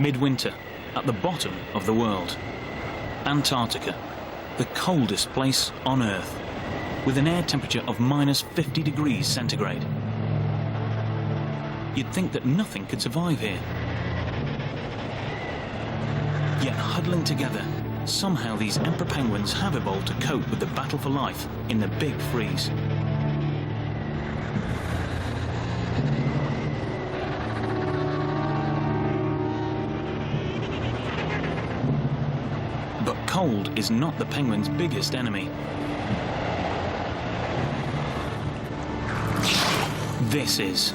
Midwinter, at the bottom of the world. Antarctica, the coldest place on Earth, with an air temperature of minus 50 degrees centigrade. You'd think that nothing could survive here. Yet huddling together, somehow these emperor penguins have evolved to cope with the battle for life in the big freeze. But cold is not the penguin's biggest enemy. This is.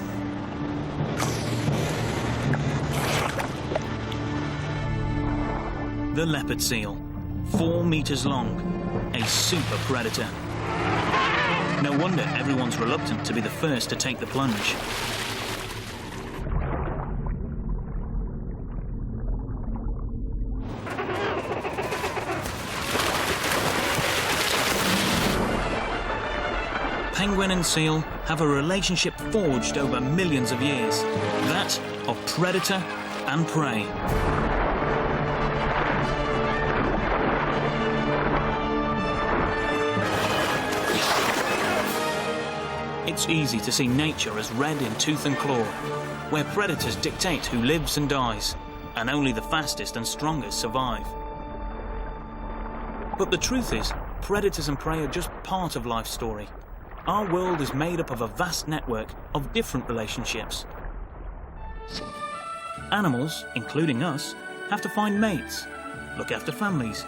The leopard seal, 4 meters long, a super predator. No wonder everyone's reluctant to be the first to take the plunge. Penguin and seal have a relationship forged over millions of years, that of predator and prey. It's easy to see nature as red in tooth and claw, where predators dictate who lives and dies, and only the fastest and strongest survive. But the truth is, predators and prey are just part of life's story. Our world is made up of a vast network of different relationships. Animals, including us, have to find mates, look after families,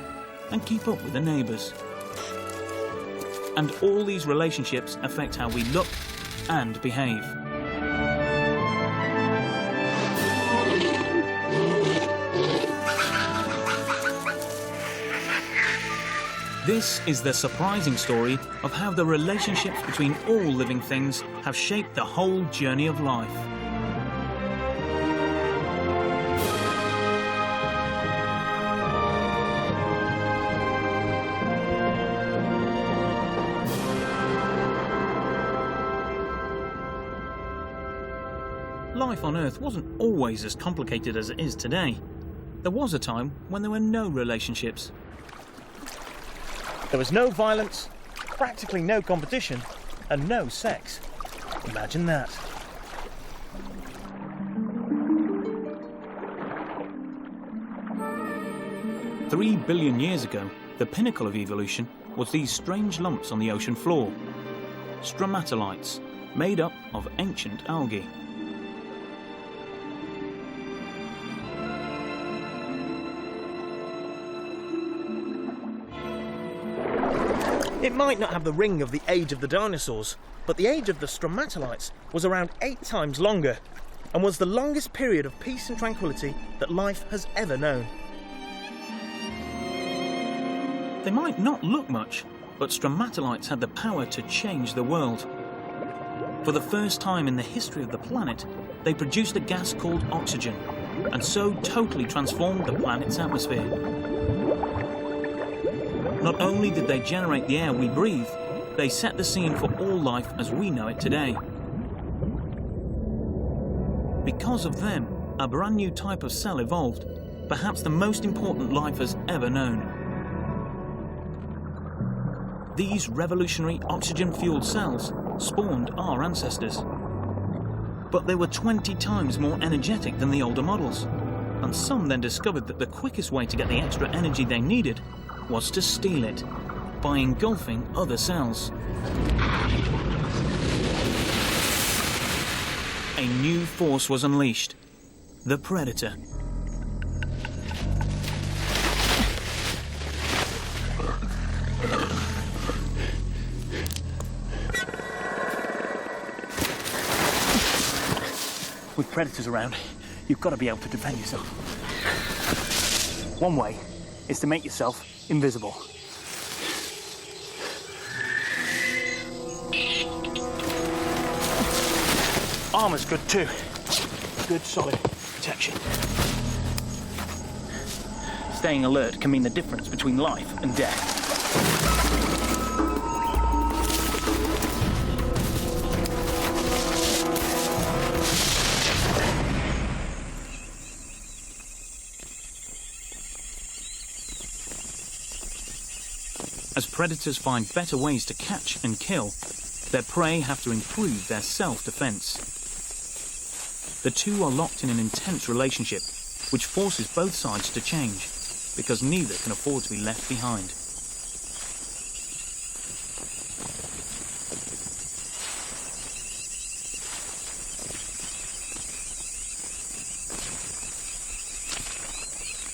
and keep up with their neighbours. And all these relationships affect how we look and behave. This is the surprising story of how the relationships between all living things have shaped the whole journey of life. Life on Earth wasn't always as complicated as it is today. There was a time when there were no relationships. There was no violence, practically no competition, and no sex. Imagine that. "3 billion years ago, the pinnacle of evolution was these strange lumps on the ocean floor, stromatolites, made up of ancient algae. It might not have the ring of the age of the dinosaurs, but the age of the stromatolites was around 8 times longer, and was the longest period of peace and tranquility that life has ever known. They might not look much, but stromatolites had the power to change the world. For the first time in the history of the planet, they produced a gas called oxygen, and so totally transformed the planet's atmosphere. Not only did they generate the air we breathe, they set the scene for all life as we know it today. Because of them, a brand new type of cell evolved, perhaps the most important life has ever known. These revolutionary oxygen-fueled cells spawned our ancestors. But they were 20 times more energetic than the older models, and some then discovered that the quickest way to get the extra energy they needed was to steal it, by engulfing other cells. A new force was unleashed, the predator. With predators around, you've got to be able to defend yourself. One way is to make yourself invisible. Armor's good too. Good solid protection. Staying alert can mean the difference between life and death. As predators find better ways to catch and kill, their prey have to improve their self-defense. The two are locked in an intense relationship, which forces both sides to change, because neither can afford to be left behind.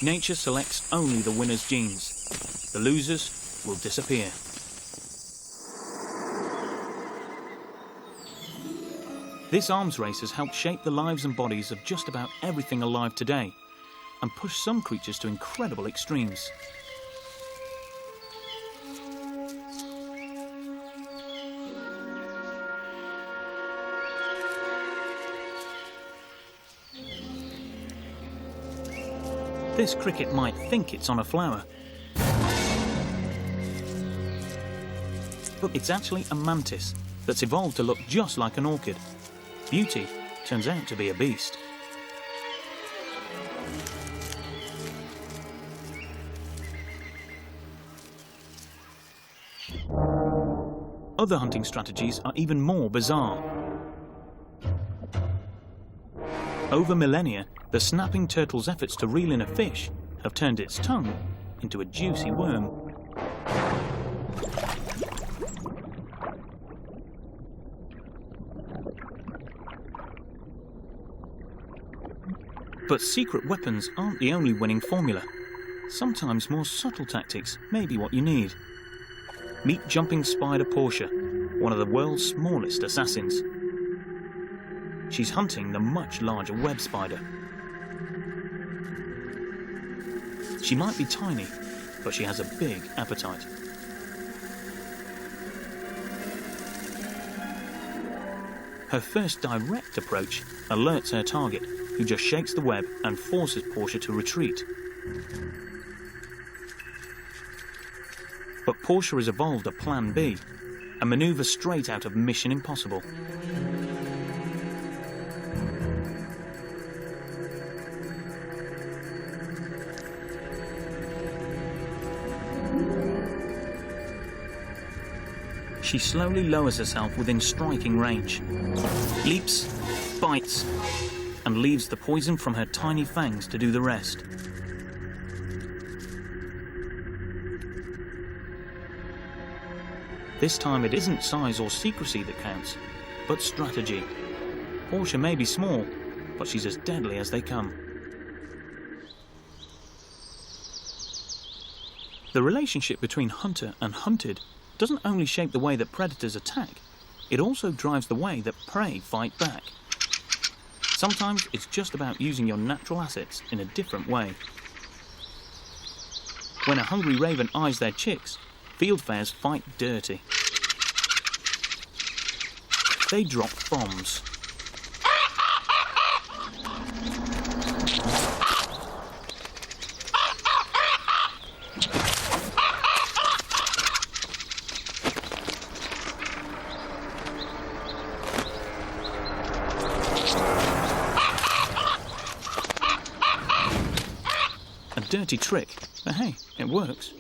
Nature selects only the winner's genes. The losers will disappear. This arms race has helped shape the lives and bodies of just about everything alive today, and pushed some creatures to incredible extremes. This cricket might think it's on a flower, but it's actually a mantis that's evolved to look just like an orchid. Beauty turns out to be a beast. Other hunting strategies are even more bizarre. Over millennia, the snapping turtle's efforts to reel in a fish have turned its tongue into a juicy worm. But secret weapons aren't the only winning formula. Sometimes more subtle tactics may be what you need. Meet jumping spider Portia, one of the world's smallest assassins. She's hunting the much larger web spider. She might be tiny, but she has a big appetite. Her first direct approach alerts her target, who just shakes the web and forces Portia to retreat. But Portia has evolved a plan B, a maneuver straight out of Mission Impossible. She slowly lowers herself within striking range, leaps, bites, and leaves the poison from her tiny fangs to do the rest. This time it isn't size or secrecy that counts, but strategy. Portia may be small, but she's as deadly as they come. The relationship between hunter and hunted doesn't only shape the way that predators attack, it also drives the way that prey fight back. Sometimes it's just about using your natural assets in a different way. When a hungry raven eyes their chicks, fieldfares fight dirty. They drop bombs. A dirty trick, but hey, it works.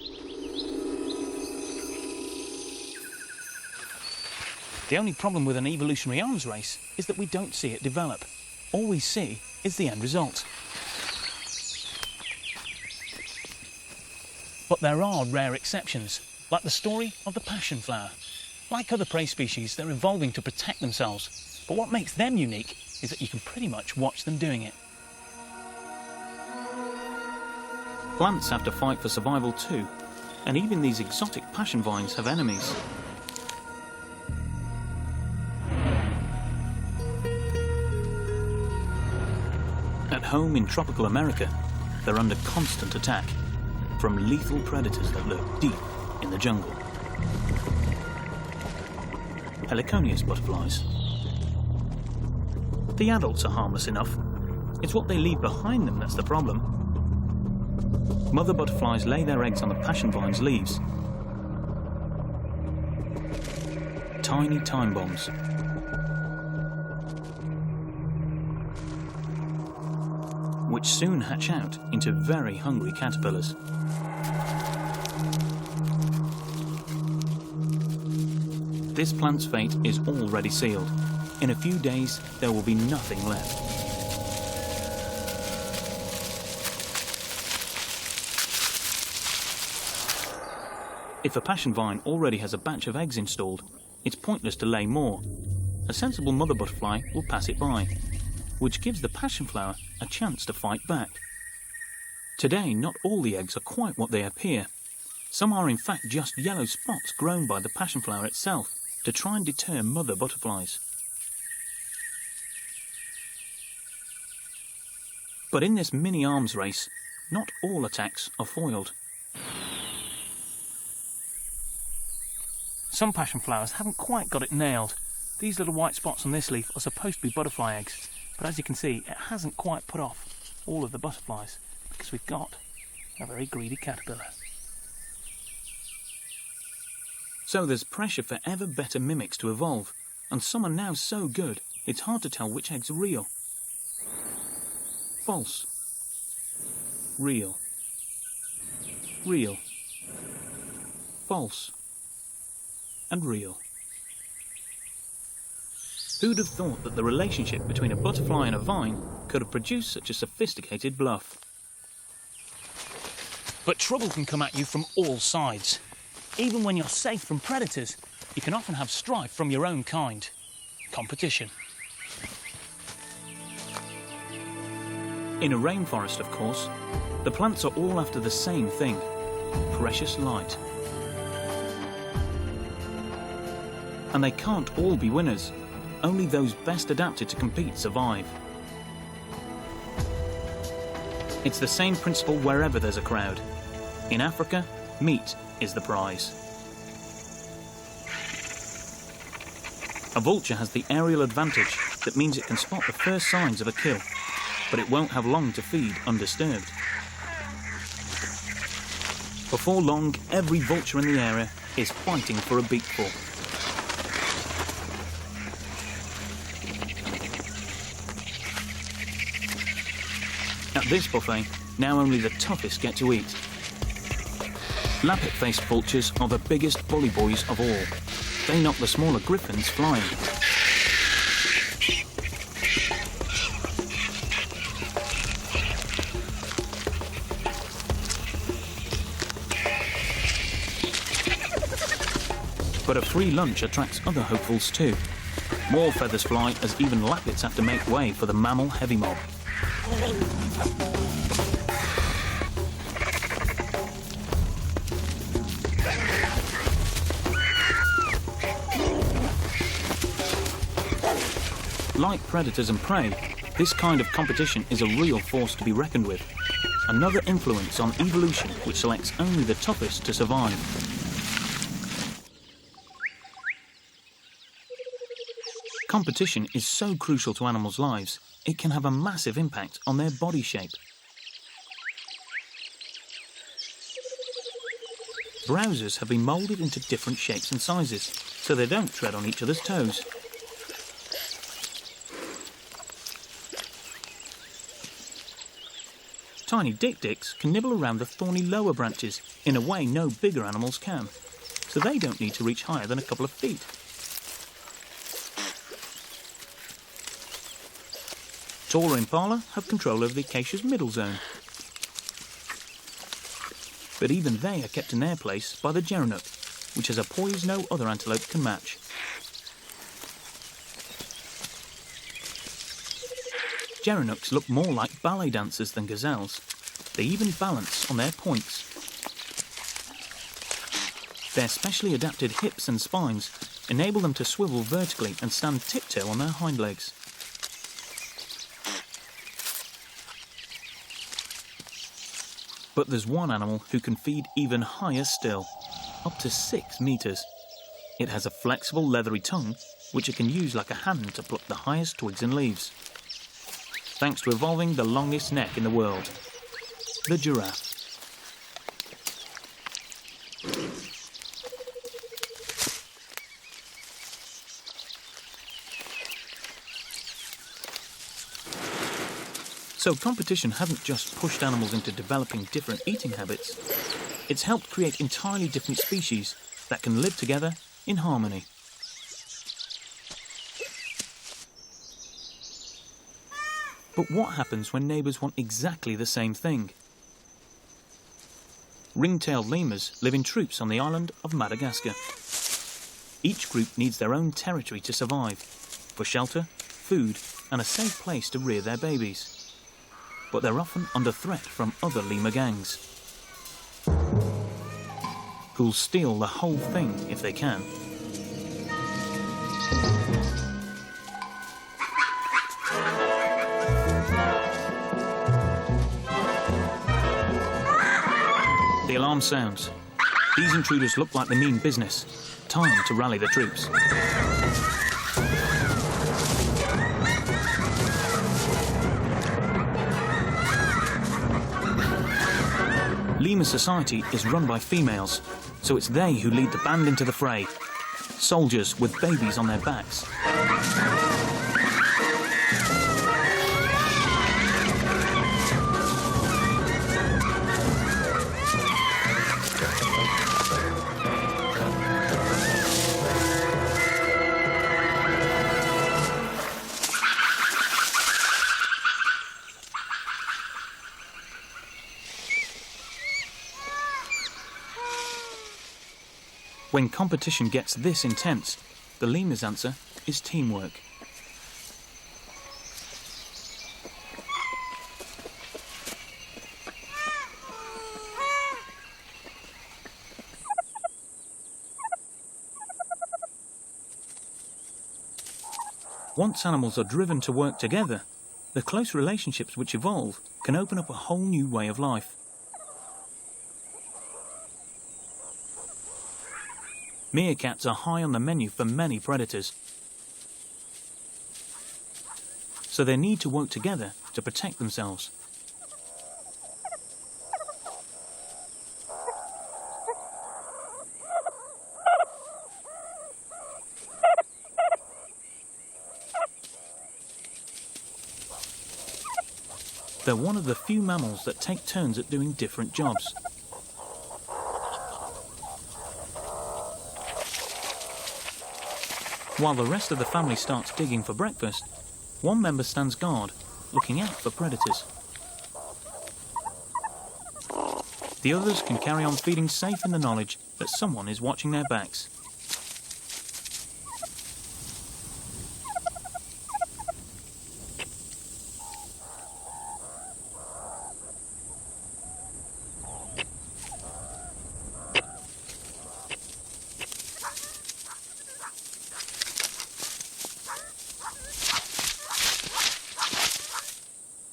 The only problem with an evolutionary arms race is that we don't see it develop. All we see is the end result. But there are rare exceptions, like the story of the passion flower. Like other prey species, they're evolving to protect themselves. But what makes them unique is that you can pretty much watch them doing it. Plants have to fight for survival too, and even these exotic passion vines have enemies. At home in tropical America, they're under constant attack from lethal predators that lurk deep in the jungle. Heliconius butterflies. The adults are harmless enough. It's what they leave behind them that's the problem. Mother butterflies lay their eggs on the passion vine's leaves. Tiny time bombs. Which soon hatch out into very hungry caterpillars. this plant's fate is already sealed. In a few days, there will be nothing left. If a passion vine already has a batch of eggs installed, it's pointless to lay more. A sensible mother butterfly will pass it by, which gives the passion flower a chance to fight back. Today, not all the eggs are quite what they appear. Some are in fact just yellow spots grown by the passion flower itself to try and deter mother butterflies. But in this mini arms race, not all attacks are foiled. Some passion flowers haven't quite got it nailed. These little white spots on this leaf are supposed to be butterfly eggs, but as you can see, it hasn't quite put off all of the butterflies because we've got a very greedy caterpillar. So there's pressure for ever better mimics to evolve, and some are now so good it's hard to tell which eggs are real. False. Real. Real. False. And real. Who'd have thought that the relationship between a butterfly and a vine could have produced such a sophisticated bluff? But trouble can come at you from all sides. Even when you're safe from predators, you can often have strife from your own kind. Competition. In a rainforest, of course, the plants are all after the same thing: precious light. And they can't all be winners. Only those best adapted to compete survive. It's the same principle wherever there's a crowd. In Africa, meat is the prize. A vulture has the aerial advantage that means it can spot the first signs of a kill, but it won't have long to feed undisturbed. Before long, every vulture in the area is fighting for a beakful. At this buffet, now only the toughest get to eat. Lappet-faced vultures are the biggest bully boys of all. They knock the smaller griffins flying. But a free lunch attracts other hopefuls too. More feathers fly as even lappets have to make way for the mammal heavy mob. Like predators and prey, this kind of competition is a real force to be reckoned with. Another influence on evolution which selects only the toughest to survive. Competition is so crucial to animals' lives, it can have a massive impact on their body shape. Browsers have been moulded into different shapes and sizes, so they don't tread on each other's toes. Tiny dik-diks can nibble around the thorny lower branches in a way no bigger animals can, so they don't need to reach higher than a couple of feet. Taller impala have control over the acacia's middle zone. But even they are kept in their place by the gerenuk, which has a poise no other antelope can match. Gerenuks look more like ballet dancers than gazelles. They even balance on their points. Their specially adapted hips and spines enable them to swivel vertically and stand tiptoe on their hind legs. But there's one animal who can feed even higher still, up to 6 meters. It has a flexible leathery tongue, which it can use like a hand to pluck the highest twigs and leaves. Thanks to evolving the longest neck in the world, the giraffe. So competition hasn't just pushed animals into developing different eating habits, it's helped create entirely different species that can live together in harmony. But what happens when neighbours want exactly the same thing? Ring-tailed lemurs live in troops on the island of Madagascar. Each group needs their own territory to survive, for shelter, food, and a safe place to rear their babies. But they're often under threat from other lemur gangs, who'll steal the whole thing if they can. The alarm sounds. These intruders look like they mean business. Time to rally the troops. Lemur society is run by females, so it's they who lead the band into the fray. Soldiers with babies on their backs. When competition gets this intense, the lemur's answer is teamwork. Once animals are driven to work together, the close relationships which evolve can open up a whole new way of life. Meerkats are high on the menu for many predators, so they need to work together to protect themselves. They're one of the few mammals that take turns at doing different jobs. While the rest of the family starts digging for breakfast, one member stands guard, looking out for predators. The others can carry on feeding safe in the knowledge that someone is watching their backs.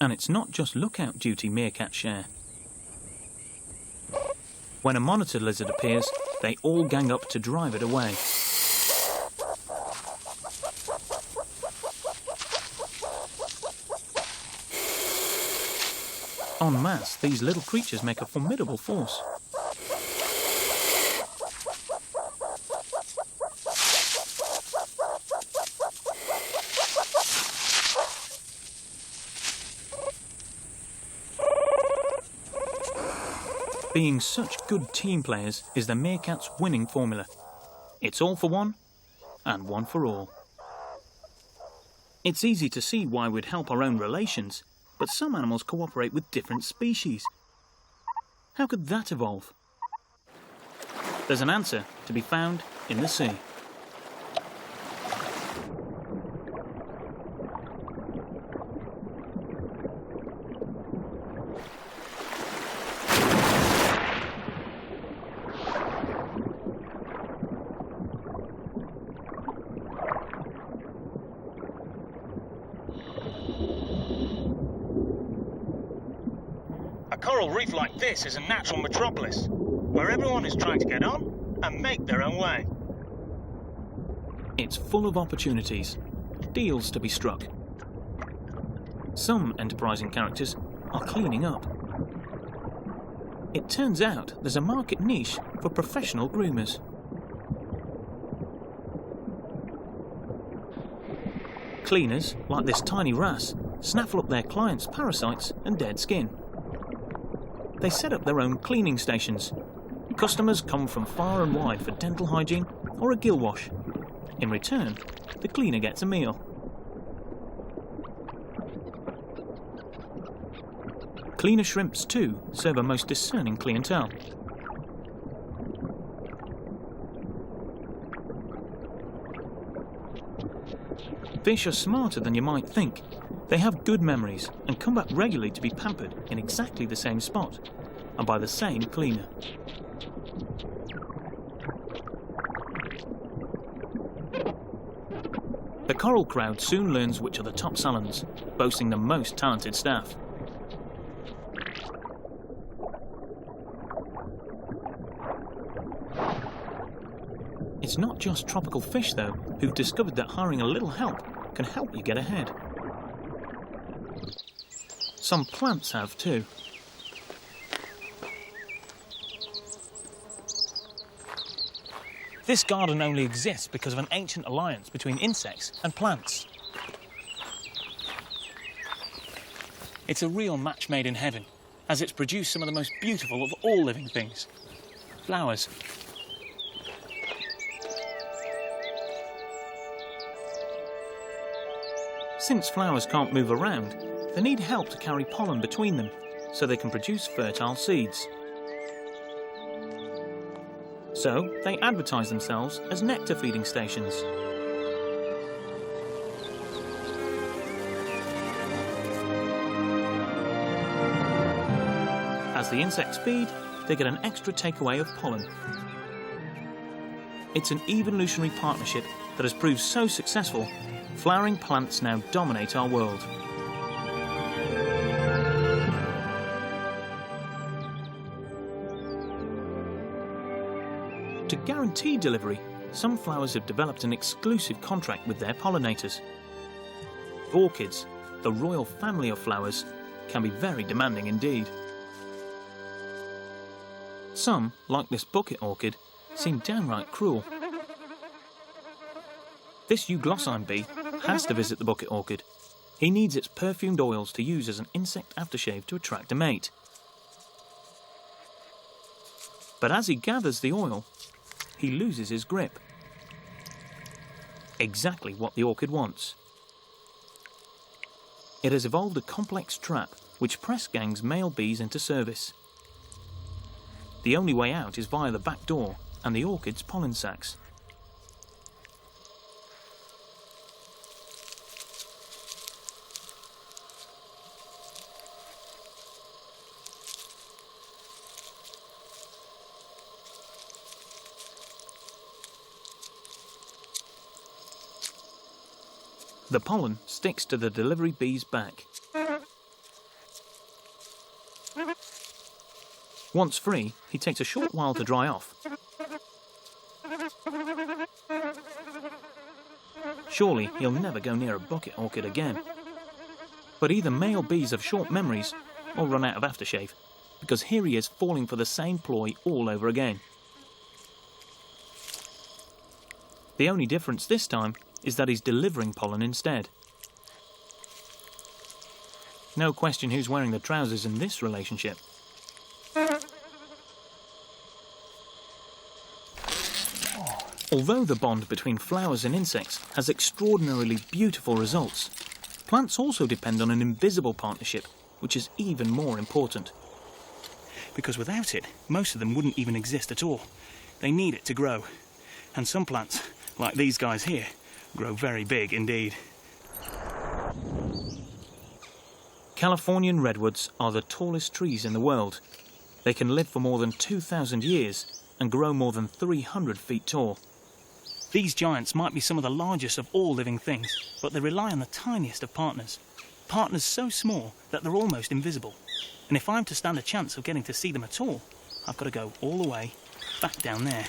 And it's not just lookout duty meerkats share. When a monitor lizard appears, they all gang up to drive it away. En masse, these little creatures make a formidable force. Being such good team players is the meerkat's winning formula. It's all for one, and one for all. It's easy to see why we'd help our own relations, but some animals cooperate with different species. How could that evolve? There's an answer to be found in the sea. A coral reef like this is a natural metropolis, where everyone is trying to get on and make their own way. It's full of opportunities, deals to be struck. Some enterprising characters are cleaning up. It turns out there's a market niche for professional groomers. Cleaners, like this tiny wrasse, snaffle up their clients' parasites and dead skin. They set up their own cleaning stations. Customers come from far and wide for dental hygiene or a gill wash. In return, the cleaner gets a meal. Cleaner shrimps, too, serve a most discerning clientele. Fish are smarter than you might think. They have good memories and come back regularly to be pampered in exactly the same spot and by the same cleaner. The coral crowd soon learns which are the top salons, boasting the most talented staff. It's not just tropical fish, though, who've discovered that hiring a little help can help you get ahead. Some plants have too. This garden only exists because of an ancient alliance between insects and plants. It's a real match made in heaven, as it's produced some of the most beautiful of all living things: flowers. Since flowers can't move around, they need help to carry pollen between them so they can produce fertile seeds. So they advertise themselves as nectar feeding stations. As the insects feed, they get an extra takeaway of pollen. It's an evolutionary partnership that has proved so successful, flowering plants now dominate our world. To guarantee delivery, some flowers have developed an exclusive contract with their pollinators. Orchids, the royal family of flowers, can be very demanding indeed. Some, like this bucket orchid, seem downright cruel. This euglossine bee has to visit the bucket orchid. He needs its perfumed oils to use as an insect aftershave to attract a mate. But as he gathers the oil, he loses his grip. Exactly what the orchid wants. It has evolved a complex trap which press gangs male bees into service. The only way out is via the back door and the orchid's pollen sacs. The pollen sticks to the delivery bee's back. Once free, he takes a short while to dry off. Surely he'll never go near a bucket orchid again. But either male bees have short memories or run out of aftershave, because here he is falling for the same ploy all over again. The only difference this time is that he's delivering pollen instead. No question who's wearing the trousers in this relationship. Although the bond between flowers and insects has extraordinarily beautiful results, plants also depend on an invisible partnership, which is even more important. Because without it, most of them wouldn't even exist at all. They need it to grow. And some plants, like these guys here, grow very big indeed. Californian redwoods are the tallest trees in the world. They can live for more than 2,000 years and grow more than 300 feet tall. These giants might be some of the largest of all living things, but they rely on the tiniest of partners. Partners so small that they're almost invisible. And if I'm to stand a chance of getting to see them at all, I've got to go all the way back down there.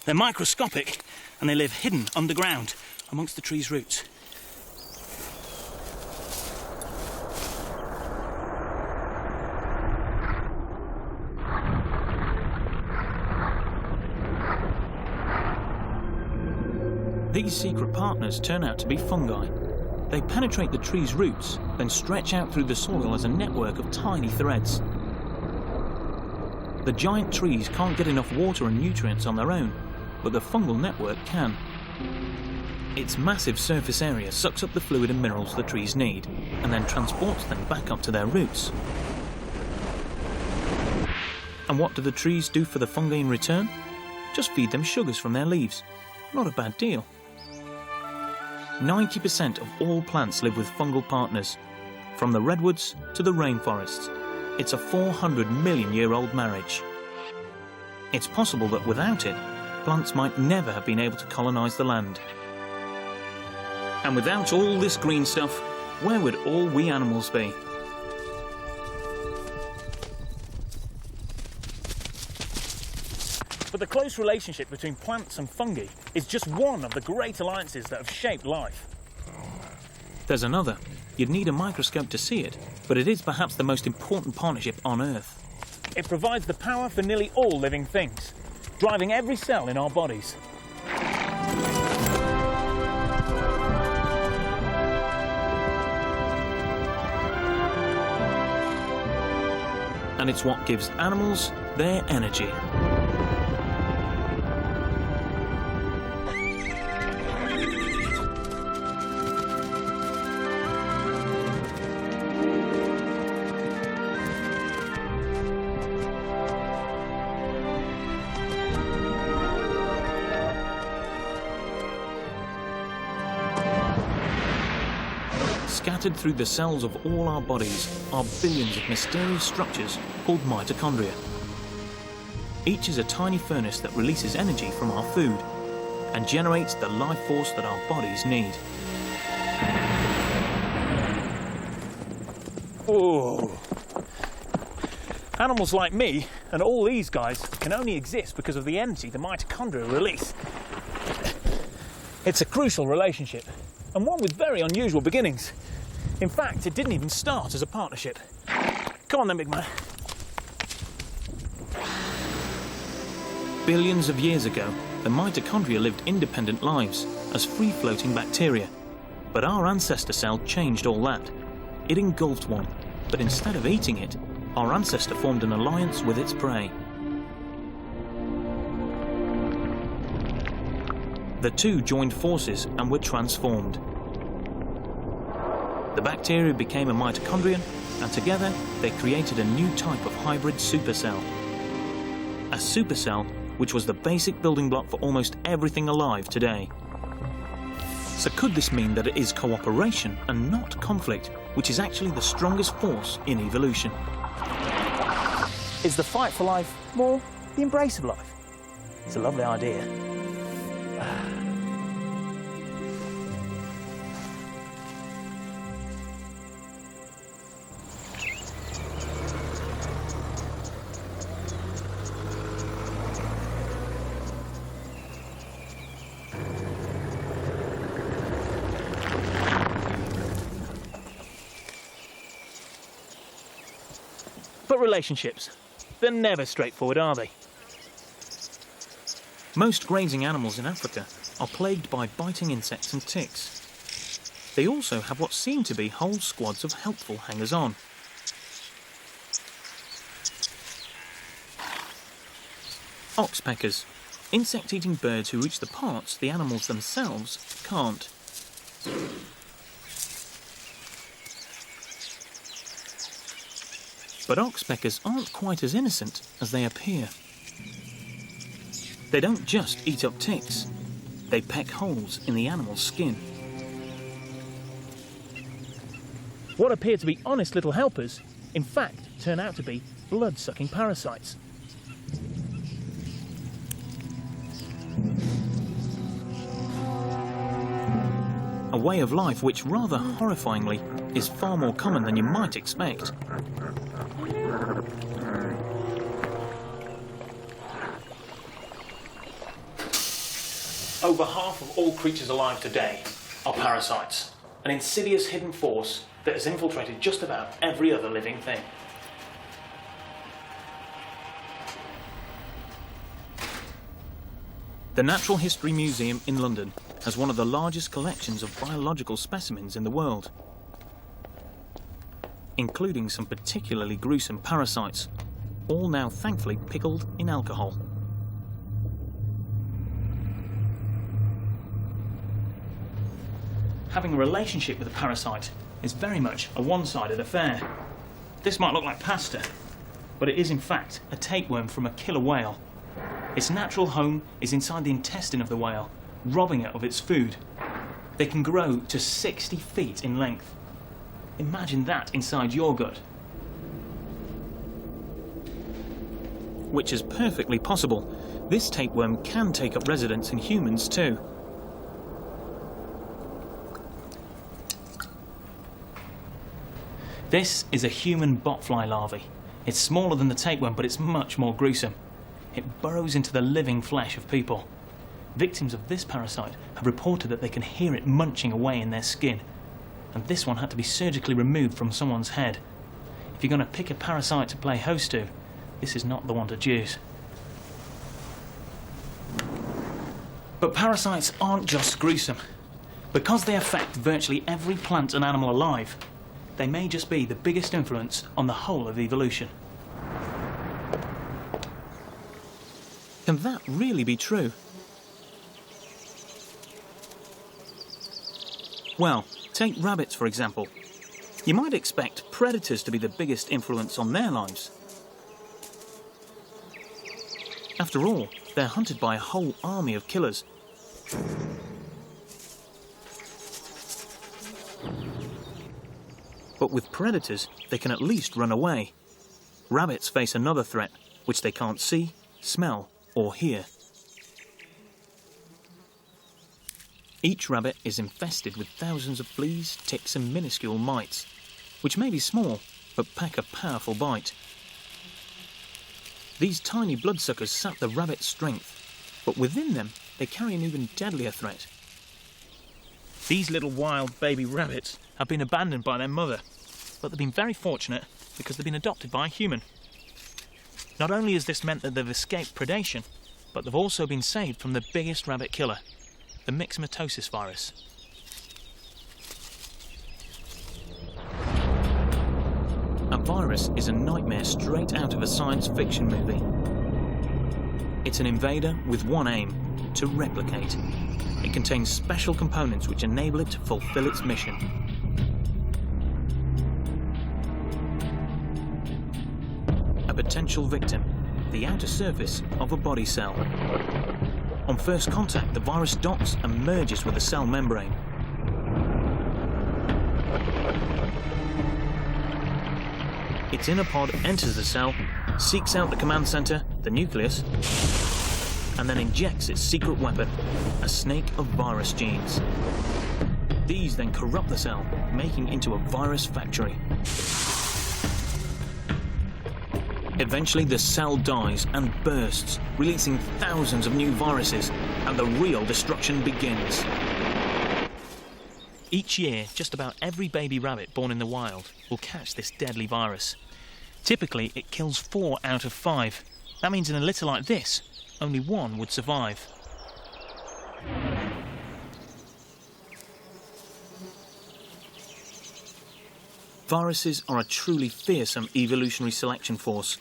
They're microscopic, and they live hidden underground amongst the tree's roots. These secret partners turn out to be fungi. They penetrate the tree's roots, then stretch out through the soil as a network of tiny threads. The giant trees can't get enough water and nutrients on their own, but the fungal network can. Its massive surface area sucks up the fluid and minerals the trees need, and then transports them back up to their roots. And what do the trees do for the fungi in return? Just feed them sugars from their leaves. Not a bad deal. 90% of all plants live with fungal partners, from the redwoods to the rainforests. It's a 400 million year old marriage. It's possible that without it, plants might never have been able to colonize the land. And without all this green stuff, where would all we animals be? But the close relationship between plants and fungi is just one of the great alliances that have shaped life. There's another. You'd need a microscope to see it, but it is perhaps the most important partnership on Earth. It provides the power for nearly all living things, driving every cell in our bodies. And it's what gives animals their energy. Scattered through the cells of all our bodies are billions of mysterious structures called mitochondria. Each is a tiny furnace that releases energy from our food and generates the life force that our bodies need. Oh. Animals like me and all these guys can only exist because of the energy the mitochondria release. It's a crucial relationship, and one with very unusual beginnings. In fact, it didn't even start as a partnership. Come on then, big man. Billions of years ago, the mitochondria lived independent lives as free-floating bacteria. But our ancestor cell changed all that. It engulfed one, but instead of eating it, our ancestor formed an alliance with its prey. The two joined forces and were transformed. The bacteria became a mitochondrion, and together they created a new type of hybrid supercell. A supercell which was the basic building block for almost everything alive today. So could this mean that it is cooperation and not conflict which is actually the strongest force in evolution? Is the fight for life more the embrace of life? It's a lovely idea. But relationships, they're never straightforward, are they? Most grazing animals in Africa are plagued by biting insects and ticks. They also have what seem to be whole squads of helpful hangers-on. Oxpeckers, insect-eating birds who reach the parts the animals themselves can't. But oxpeckers aren't quite as innocent as they appear. They don't just eat up ticks, they peck holes in the animal's skin. What appear to be honest little helpers, in fact, turn out to be blood-sucking parasites. A way of life which, rather horrifyingly, is far more common than you might expect. Over half of all creatures alive today are parasites, an insidious hidden force that has infiltrated just about every other living thing. The Natural History Museum in London has one of the largest collections of biological specimens in the world, including some particularly gruesome parasites, all now thankfully pickled in alcohol. Having a relationship with a parasite is very much a one-sided affair. This might look like pasta, but it is in fact a tapeworm from a killer whale. Its natural home is inside the intestine of the whale, robbing it of its food. They can grow to 60 feet in length. Imagine that inside your gut. Which is perfectly possible. This tapeworm can take up residence in humans too. This is a human botfly larvae. It's smaller than the tapeworm, but it's much more gruesome. It burrows into the living flesh of people. Victims of this parasite have reported that they can hear it munching away in their skin. And this one had to be surgically removed from someone's head. If you're going to pick a parasite to play host to, this is not the one to choose. But parasites aren't just gruesome. Because they affect virtually every plant and animal alive, they may just be the biggest influence on the whole of evolution. Can that really be true? Well, take rabbits for example. You might expect predators to be the biggest influence on their lives. After all, they're hunted by a whole army of killers. But with predators, they can at least run away. Rabbits face another threat, which they can't see, smell, or hear. Each rabbit is infested with thousands of fleas, ticks, and minuscule mites, which may be small, but pack a powerful bite. These tiny bloodsuckers sap the rabbit's strength, but within them, they carry an even deadlier threat. These little wild baby rabbits have been abandoned by their mother. But they've been very fortunate because they've been adopted by a human. Not only has this meant that they've escaped predation, but they've also been saved from the biggest rabbit killer, the myxomatosis virus. A virus is a nightmare straight out of a science fiction movie. It's an invader with one aim: to replicate. It contains special components which enable it to fulfill its mission. A potential victim, the outer surface of a body cell. On first contact, the virus docks and merges with the cell membrane. Its inner pod enters the cell, seeks out the command center, the nucleus, and then injects its secret weapon, a snake of virus genes. These then corrupt the cell, making into a virus factory. Eventually the cell dies and bursts, releasing thousands of new viruses, and the real destruction begins. Each year, just about every baby rabbit born in the wild will catch this deadly virus. Typically, it kills 4 out of 5. That means in a litter like this, only 1 would survive. Viruses are a truly fearsome evolutionary selection force,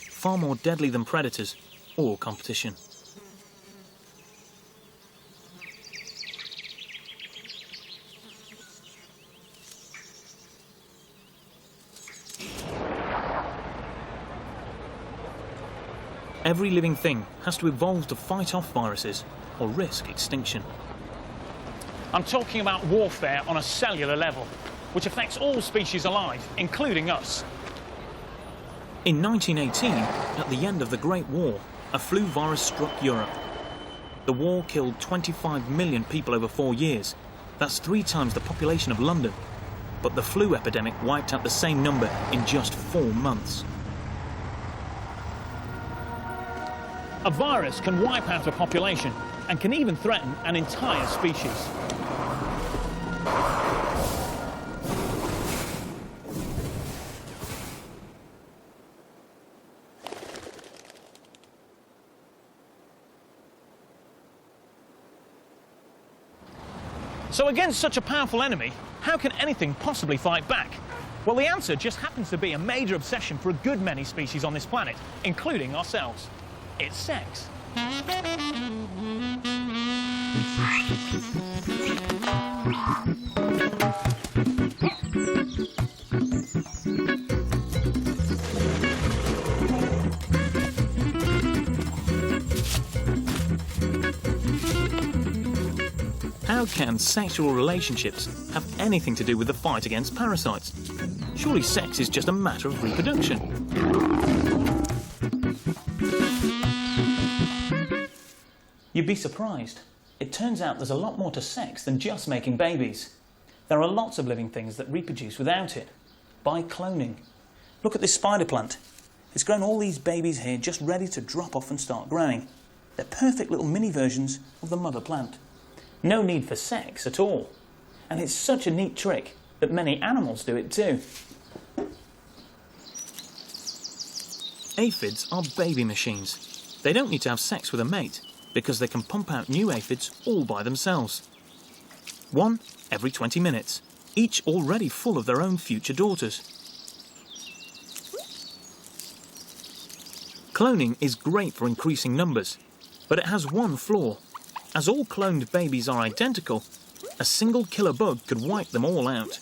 far more deadly than predators or competition. Every living thing has to evolve to fight off viruses or risk extinction. I'm talking about warfare on a cellular level, which affects all species alive, including us. In 1918, at the end of the Great War, a flu virus struck Europe. The war killed 25 million people over 4 years. That's 3 times the population of London. But the flu epidemic wiped out the same number in just 4 months. A virus can wipe out a population and can even threaten an entire species. So against such a powerful enemy, how can anything possibly fight back? Well, the answer just happens to be a major obsession for a good many species on this planet, including ourselves. It's sex. How can sexual relationships have anything to do with the fight against parasites? Surely sex is just a matter of reproduction. You'd be surprised. It turns out there's a lot more to sex than just making babies. There are lots of living things that reproduce without it, by cloning. Look at this spider plant. It's grown all these babies here just ready to drop off and start growing. They're perfect little mini versions of the mother plant. No need for sex at all. And it's such a neat trick that many animals do it too. Aphids are baby machines. They don't need to have sex with a mate because they can pump out new aphids all by themselves. One every 20 minutes, each already full of their own future daughters. Cloning is great for increasing numbers, but it has one flaw. As all cloned babies are identical, a single killer bug could wipe them all out.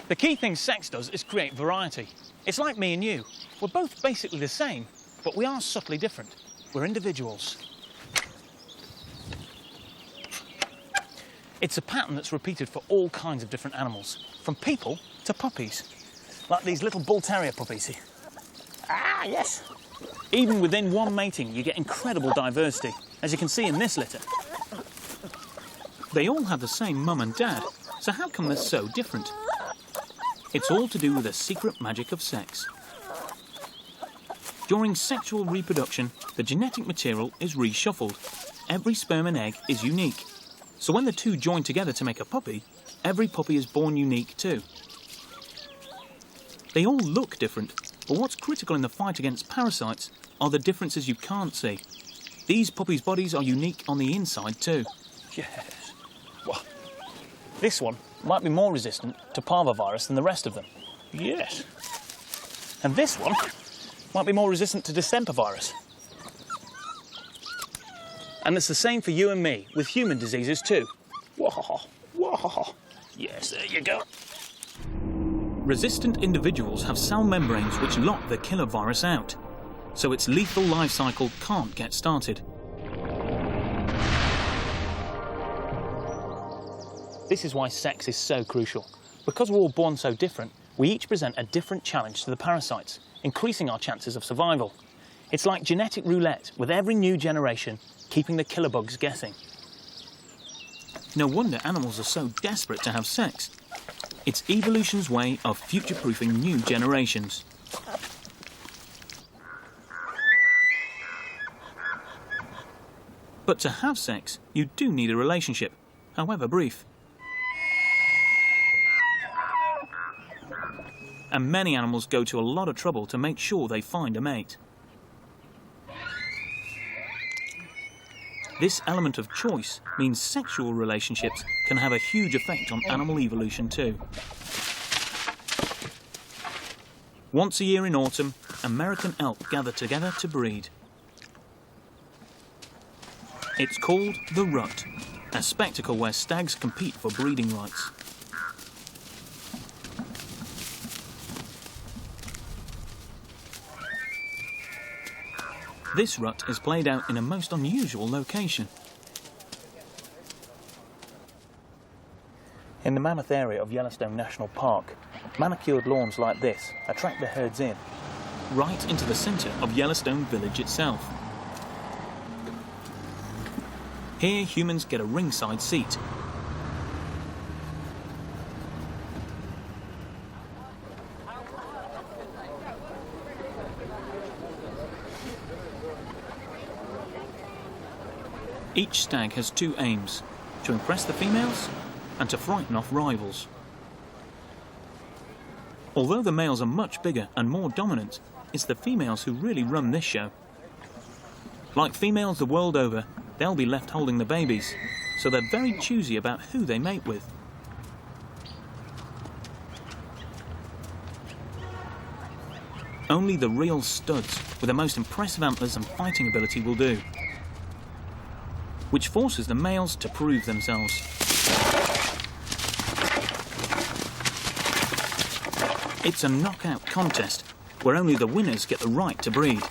The key thing sex does is create variety. It's like me and you. We're both basically the same, but we are subtly different. We're individuals. It's a pattern that's repeated for all kinds of different animals, from people to puppies. Like these little bull terrier puppies here. Ah, yes! Even within one mating, you get incredible diversity, as you can see in this litter. They all have the same mum and dad, so how come they're so different? It's all to do with the secret magic of sex. During sexual reproduction, the genetic material is reshuffled. Every sperm and egg is unique. So when the two join together to make a puppy, every puppy is born unique too. They all look different, but what's critical in the fight against parasites are the differences you can't see. These puppies' bodies are unique on the inside too. Yes. Well, this one might be more resistant to parvovirus than the rest of them. Yes. And this one might be more resistant to distemper virus. And it's the same for you and me, with human diseases too. Whoa, whoa. Yes, there you go. Resistant individuals have cell membranes which lock the killer virus out, so its lethal life cycle can't get started. This is why sex is so crucial. Because we're all born so different, we each present a different challenge to the parasites, increasing our chances of survival. It's like genetic roulette, with every new generation keeping the killer bugs guessing. No wonder animals are so desperate to have sex. It's evolution's way of future-proofing new generations. But to have sex, you do need a relationship, however brief. And many animals go to a lot of trouble to make sure they find a mate. This element of choice means sexual relationships can have a huge effect on animal evolution too. Once a year in autumn, American elk gather together to breed. It's called the rut, a spectacle where stags compete for breeding rights. This rut is played out in a most unusual location. In the mammoth area of Yellowstone National Park, manicured lawns like this attract the herds in, right into the centre of Yellowstone Village itself. Here humans get a ringside seat. Each stag has two aims, to impress the females and to frighten off rivals. Although the males are much bigger and more dominant, it's the females who really run this show. Like females the world over, they'll be left holding the babies, so they're very choosy about who they mate with. Only the real studs with the most impressive antlers and fighting ability will do, which forces the males to prove themselves. It's a knockout contest where only the winners get the right to breed.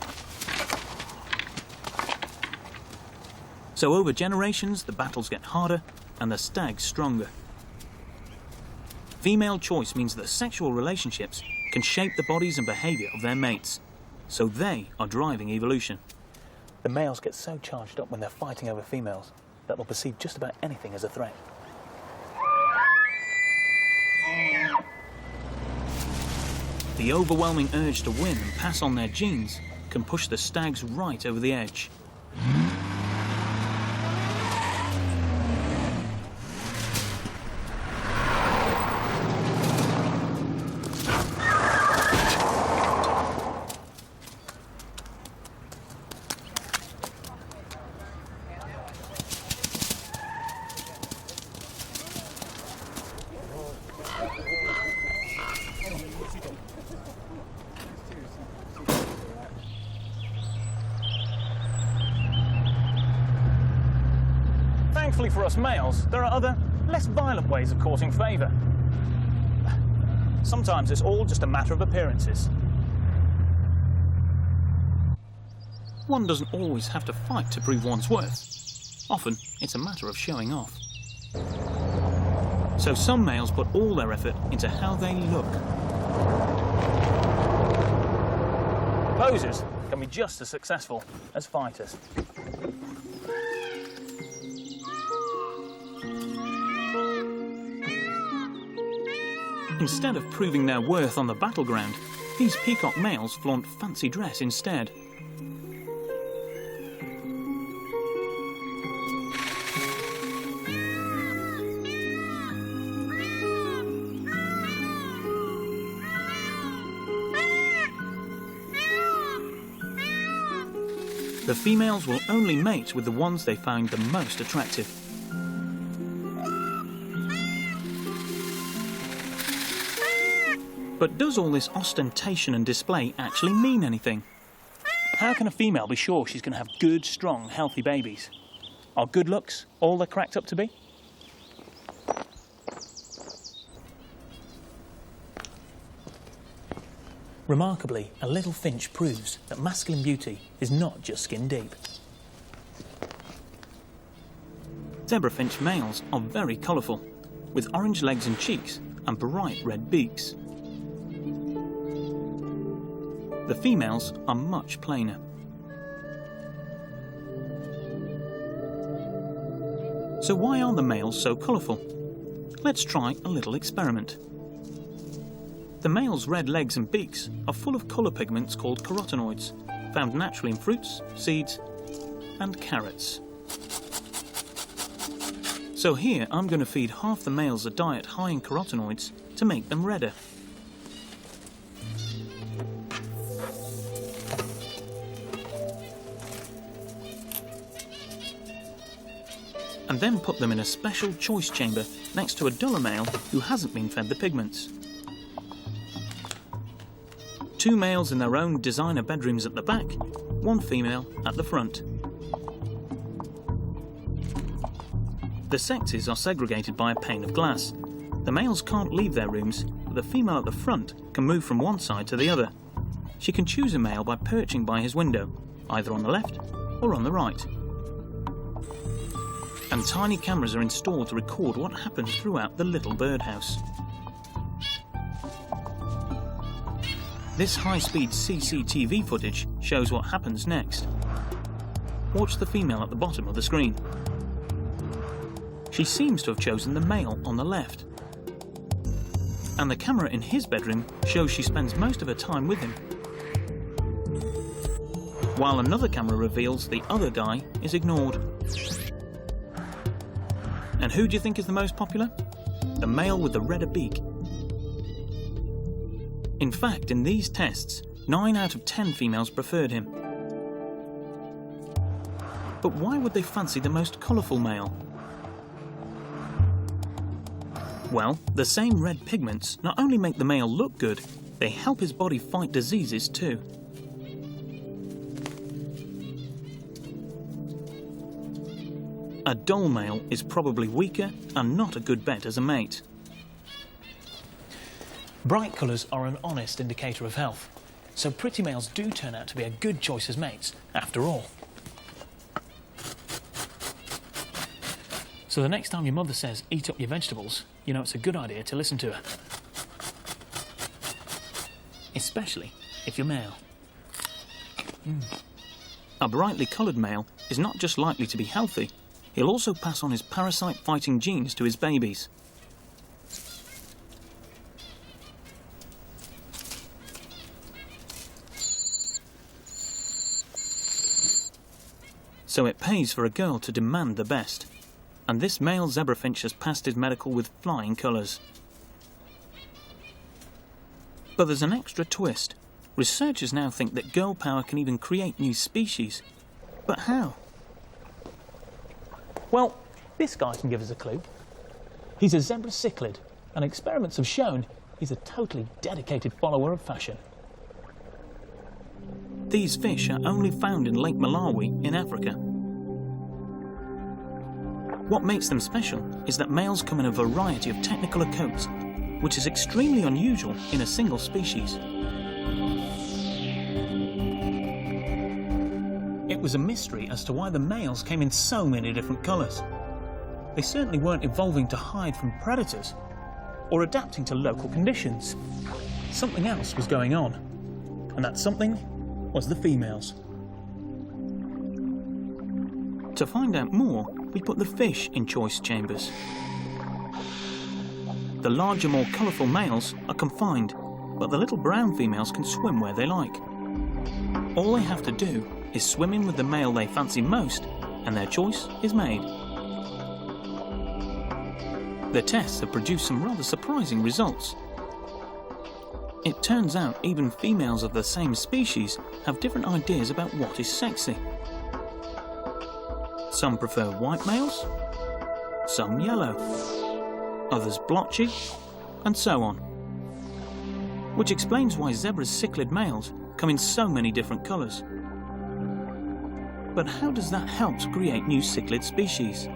So over generations, the battles get harder and the stags stronger. Female choice means that sexual relationships can shape the bodies and behaviour of their mates, so they are driving evolution. The males get so charged up when they're fighting over females that they'll perceive just about anything as a threat. The overwhelming urge to win and pass on their genes can push the stags right over the edge. Thankfully for us males, there are other, less violent ways of courting favour. Sometimes it's all just a matter of appearances. One doesn't always have to fight to prove one's worth. Often, it's a matter of showing off. So some males put all their effort into how they look. Posers can be just as successful as fighters. Instead of proving their worth on the battleground, these peacock males flaunt fancy dress instead. The females will only mate with the ones they find the most attractive. But does all this ostentation and display actually mean anything? How can a female be sure she's going to have good, strong, healthy babies? Are good looks all they're cracked up to be? Remarkably, a little finch proves that masculine beauty is not just skin deep. Zebra finch males are very colourful, with orange legs and cheeks and bright red beaks. The females are much plainer. So why are the males so colourful? Let's try a little experiment. The male's red legs and beaks are full of colour pigments called carotenoids, found naturally in fruits, seeds, and carrots. So here I'm going to feed half the males a diet high in carotenoids to make them redder. And then put them in a special choice chamber next to a duller male who hasn't been fed the pigments. 2 males in their own designer bedrooms at the back, 1 female at the front. The sexes are segregated by a pane of glass. The males can't leave their rooms, but the female at the front can move from one side to the other. She can choose a male by perching by his window, either on the left or on the right. And tiny cameras are installed to record what happens throughout the little birdhouse. This high-speed CCTV footage shows what happens next. Watch the female at the bottom of the screen. She seems to have chosen the male on the left. And the camera in his bedroom shows she spends most of her time with him. While another camera reveals the other guy is ignored. And who do you think is the most popular? The male with the redder beak. In fact, in these tests, 9 out of 10 females preferred him. But why would they fancy the most colourful male? Well, the same red pigments not only make the male look good, they help his body fight diseases too. A dull male is probably weaker and not a good bet as a mate. Bright colours are an honest indicator of health, so pretty males do turn out to be a good choice as mates, after all. So the next time your mother says, eat up your vegetables, you know it's a good idea to listen to her. Especially if you're male. A brightly coloured male is not just likely to be healthy, he'll also pass on his parasite-fighting genes to his babies. So it pays for a girl to demand the best. And this male zebrafinch has passed his medical with flying colours. But there's an extra twist. Researchers now think that girl power can even create new species. But how? Well, this guy can give us a clue. He's a zebra cichlid, and experiments have shown he's a totally dedicated follower of fashion. These fish are only found in Lake Malawi in Africa. What makes them special is that males come in a variety of technicolor coats, which is extremely unusual in a single species. It was a mystery as to why the males came in so many different colours. They certainly weren't evolving to hide from predators or adapting to local conditions. Something else was going on, and that something was the females. To find out more, we put the fish in choice chambers. The larger, more colourful males are confined, but the little brown females can swim where they like. All they have to do is swim in with the male they fancy most, and their choice is made. The tests have produced some rather surprising results. It turns out even females of the same species have different ideas about what is sexy. Some prefer white males, some yellow, others blotchy, and so on. Which explains why zebras' cichlid males come in so many different colours. But how does that help to create new cichlid species?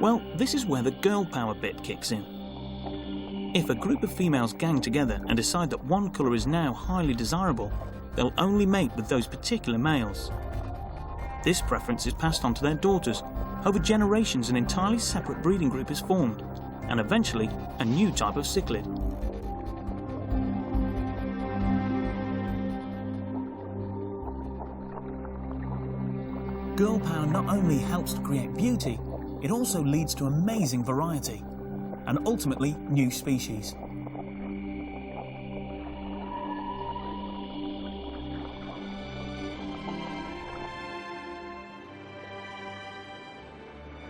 Well, this is where the girl power bit kicks in. If a group of females gang together and decide that one colour is now highly desirable, they'll only mate with those particular males. This preference is passed on to their daughters. Over generations, an entirely separate breeding group is formed, and eventually a new type of cichlid. Girl power not only helps to create beauty, it also leads to amazing variety, and ultimately new species.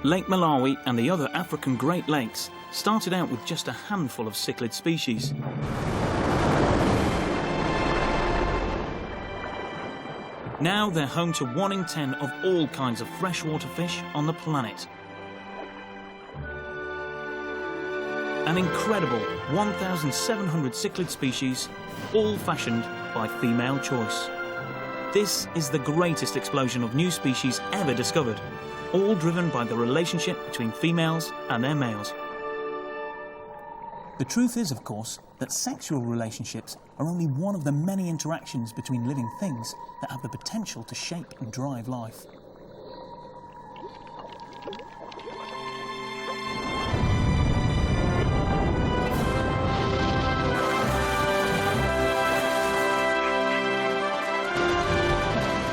Lake Malawi and the other African Great Lakes started out with just a handful of cichlid species. Now they're home to 1 in 10 of all kinds of freshwater fish on the planet. An incredible 1,700 cichlid species, all fashioned by female choice. This is the greatest explosion of new species ever discovered, all driven by the relationship between females and their males. The truth is, of course, that sexual relationships are only one of the many interactions between living things that have the potential to shape and drive life.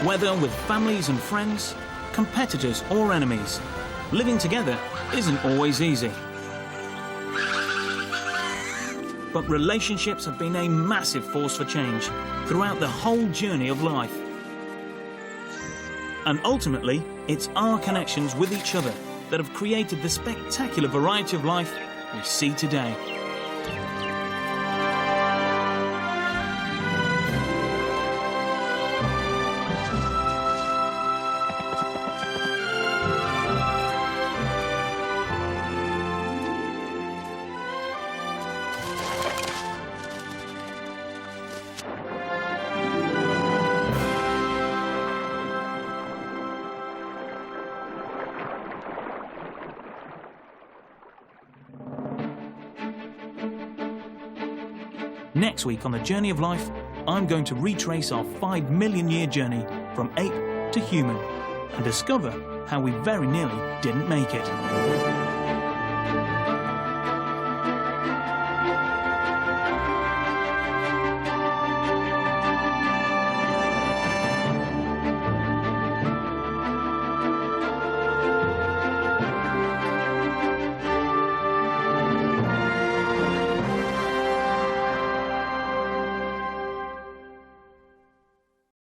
Whether with families and friends, competitors or enemies, living together isn't always easy. But relationships have been a massive force for change throughout the whole journey of life. And ultimately, it's our connections with each other that have created the spectacular variety of life we see today. Next week on The Journey of Life, I'm going to retrace our 5 million year journey from ape to human and discover how we very nearly didn't make it.